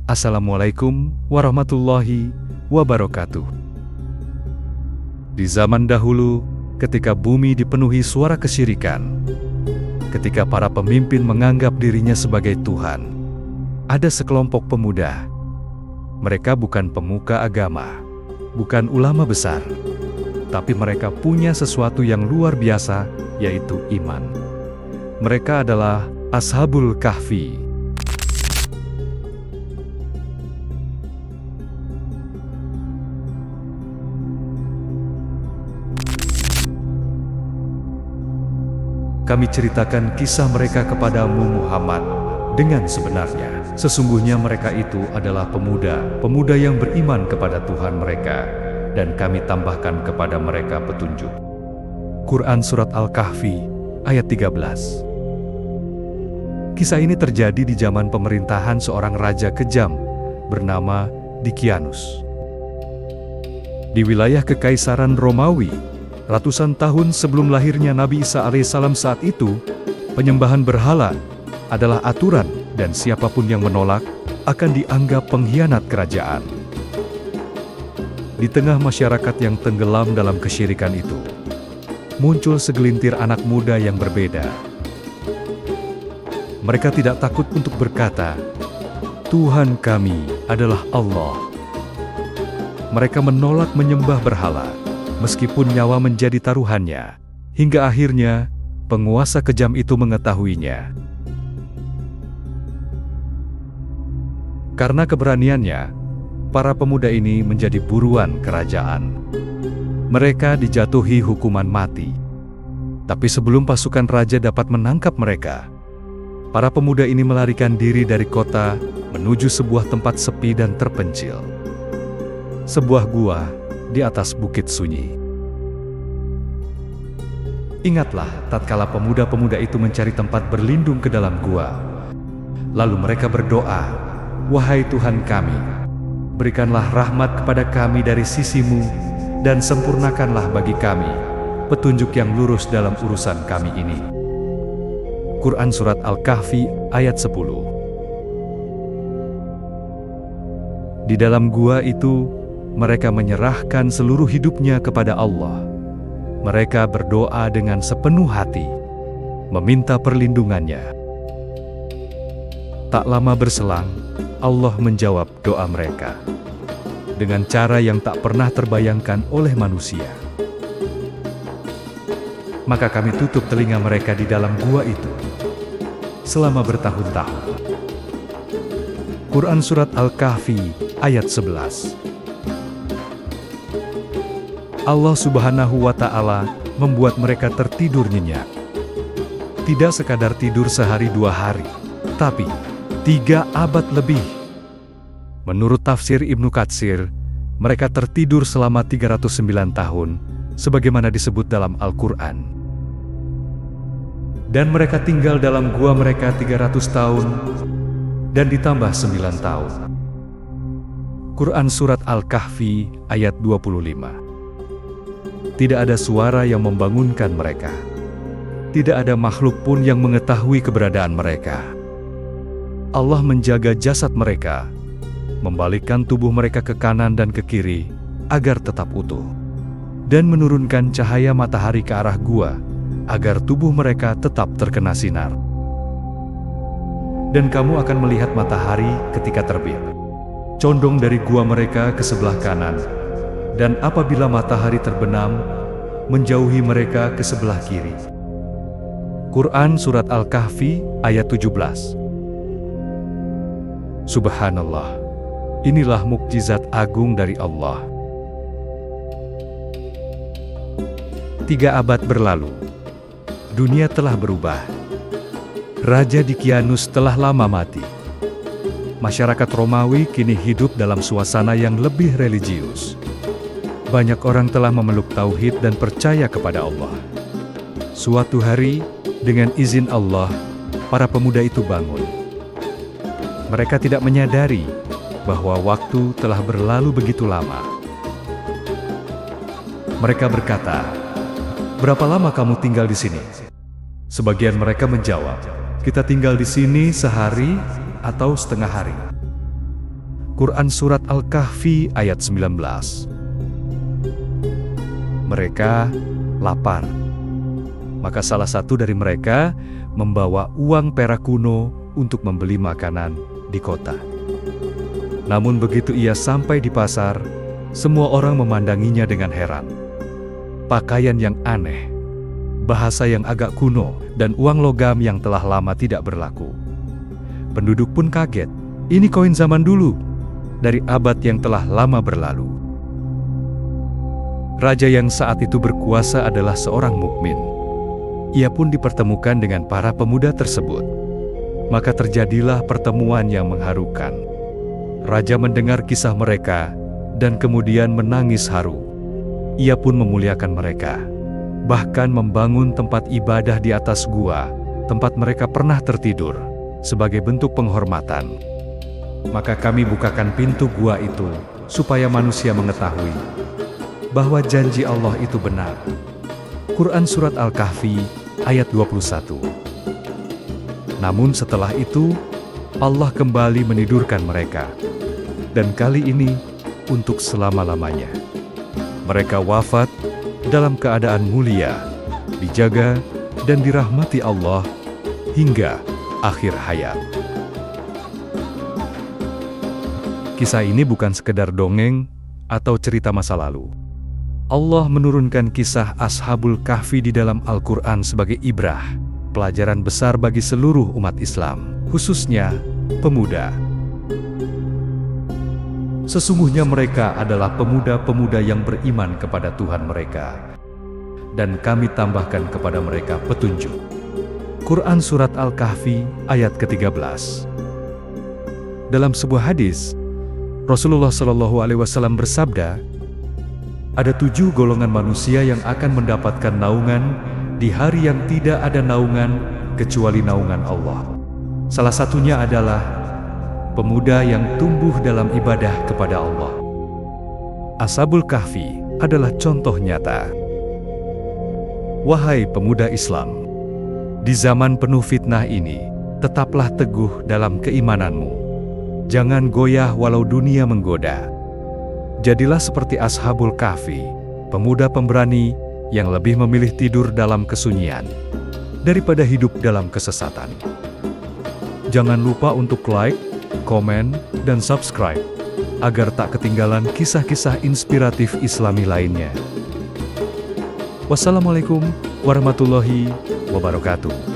Assalamualaikum warahmatullahi wabarakatuh. Di zaman dahulu, ketika bumi dipenuhi suara kesyirikan, ketika para pemimpin menganggap dirinya sebagai Tuhan, ada sekelompok pemuda. Mereka bukan pemuka agama, bukan ulama besar, tapi mereka punya sesuatu yang luar biasa, yaitu iman. Mereka adalah Ashabul Kahfi. Kami ceritakan kisah mereka kepadamu Muhammad dengan sebenarnya. Sesungguhnya mereka itu adalah pemuda yang beriman kepada Tuhan mereka, dan kami tambahkan kepada mereka petunjuk. Quran Surat Al-Kahfi ayat 13. Kisah ini terjadi di zaman pemerintahan seorang raja kejam bernama Dikianus. Di wilayah Kekaisaran Romawi, ratusan tahun sebelum lahirnya Nabi Isa alaihissalam, saat itu, penyembahan berhala adalah aturan dan siapapun yang menolak akan dianggap pengkhianat kerajaan. Di tengah masyarakat yang tenggelam dalam kesyirikan itu, muncul segelintir anak muda yang berbeda. Mereka tidak takut untuk berkata, "Tuhan kami adalah Allah." Mereka menolak menyembah berhala, meskipun nyawa menjadi taruhannya, hingga akhirnya penguasa kejam itu mengetahuinya. Karena keberaniannya, para pemuda ini menjadi buruan kerajaan. Mereka dijatuhi hukuman mati. Tapi sebelum pasukan raja dapat menangkap mereka, para pemuda ini melarikan diri dari kota menuju sebuah tempat sepi dan terpencil. Sebuah gua di atas bukit sunyi. Ingatlah tatkala pemuda-pemuda itu mencari tempat berlindung ke dalam gua. Lalu mereka berdoa, "Wahai Tuhan kami, berikanlah rahmat kepada kami dari sisi-Mu, dan sempurnakanlah bagi kami petunjuk yang lurus dalam urusan kami ini." Quran Surat Al-Kahfi ayat 10. Di dalam gua itu, mereka menyerahkan seluruh hidupnya kepada Allah. Mereka berdoa dengan sepenuh hati, meminta perlindungannya. Tak lama berselang, Allah menjawab doa mereka dengan cara yang tak pernah terbayangkan oleh manusia. Maka kami tutup telinga mereka di dalam gua itu selama bertahun-tahun. Quran Surat Al-Kahfi ayat 11. Allah Subhanahu wa Ta'ala membuat mereka tertidur nyenyak. Tidak sekadar tidur sehari dua hari, tapi 3 abad lebih. Menurut tafsir Ibnu Katsir, mereka tertidur selama 309 tahun, sebagaimana disebut dalam Al-Quran. Dan mereka tinggal dalam gua mereka 300 tahun, dan ditambah 9 tahun. Quran Surat Al-Kahfi ayat 25. Tidak ada suara yang membangunkan mereka. Tidak ada makhluk pun yang mengetahui keberadaan mereka. Allah menjaga jasad mereka, membalikkan tubuh mereka ke kanan dan ke kiri, agar tetap utuh, dan menurunkan cahaya matahari ke arah gua, agar tubuh mereka tetap terkena sinar. Dan kamu akan melihat matahari ketika terbit, condong dari gua mereka ke sebelah kanan, dan apabila matahari terbenam, menjauhi mereka ke sebelah kiri. Quran Surat Al-Kahfi ayat 17. Subhanallah, inilah mukjizat agung dari Allah. 3 abad berlalu, dunia telah berubah. Raja Dikianus telah lama mati. Masyarakat Romawi kini hidup dalam suasana yang lebih religius. Banyak orang telah memeluk tauhid dan percaya kepada Allah. Suatu hari, dengan izin Allah, para pemuda itu bangun. Mereka tidak menyadari bahwa waktu telah berlalu begitu lama. Mereka berkata, "Berapa lama kamu tinggal di sini?" Sebagian mereka menjawab, "Kita tinggal di sini sehari atau setengah hari." Quran Surat Al-Kahfi ayat 19. Mereka lapar. Maka salah satu dari mereka membawa uang perak kuno untuk membeli makanan di kota. Namun begitu ia sampai di pasar, semua orang memandanginya dengan heran. Pakaian yang aneh, bahasa yang agak kuno, dan uang logam yang telah lama tidak berlaku. Penduduk pun kaget. Ini koin zaman dulu, dari abad yang telah lama berlalu. Raja yang saat itu berkuasa adalah seorang mukmin. Ia pun dipertemukan dengan para pemuda tersebut. Maka terjadilah pertemuan yang mengharukan. Raja mendengar kisah mereka dan kemudian menangis haru. Ia pun memuliakan mereka, bahkan membangun tempat ibadah di atas gua, tempat mereka pernah tertidur, sebagai bentuk penghormatan. Maka kami bukakan pintu gua itu, supaya manusia mengetahui bahwa janji Allah itu benar. Quran Surat Al-Kahfi ayat 21. Namun setelah itu, Allah kembali menidurkan mereka. Dan kali ini, untuk selama-lamanya. Mereka wafat dalam keadaan mulia, dijaga dan dirahmati Allah hingga akhir hayat. Kisah ini bukan sekedar dongeng atau cerita masa lalu. Allah menurunkan kisah Ashabul Kahfi di dalam Al-Quran sebagai ibrah, pelajaran besar bagi seluruh umat Islam, khususnya pemuda. Sesungguhnya mereka adalah pemuda-pemuda yang beriman kepada Tuhan mereka, dan kami tambahkan kepada mereka petunjuk. Quran Surat Al-Kahfi ayat ke-13. Dalam sebuah hadis, Rasulullah SAW bersabda, ada 7 golongan manusia yang akan mendapatkan naungan di hari yang tidak ada naungan kecuali naungan Allah. Salah satunya adalah pemuda yang tumbuh dalam ibadah kepada Allah. Ashabul Kahfi adalah contoh nyata. Wahai pemuda Islam, di zaman penuh fitnah ini, tetaplah teguh dalam keimananmu. Jangan goyah walau dunia menggoda. Jadilah seperti Ashabul Kahfi, pemuda pemberani yang lebih memilih tidur dalam kesunyian daripada hidup dalam kesesatan. Jangan lupa untuk like, komen, dan subscribe agar tak ketinggalan kisah-kisah inspiratif Islami lainnya. Wassalamualaikum warahmatullahi wabarakatuh.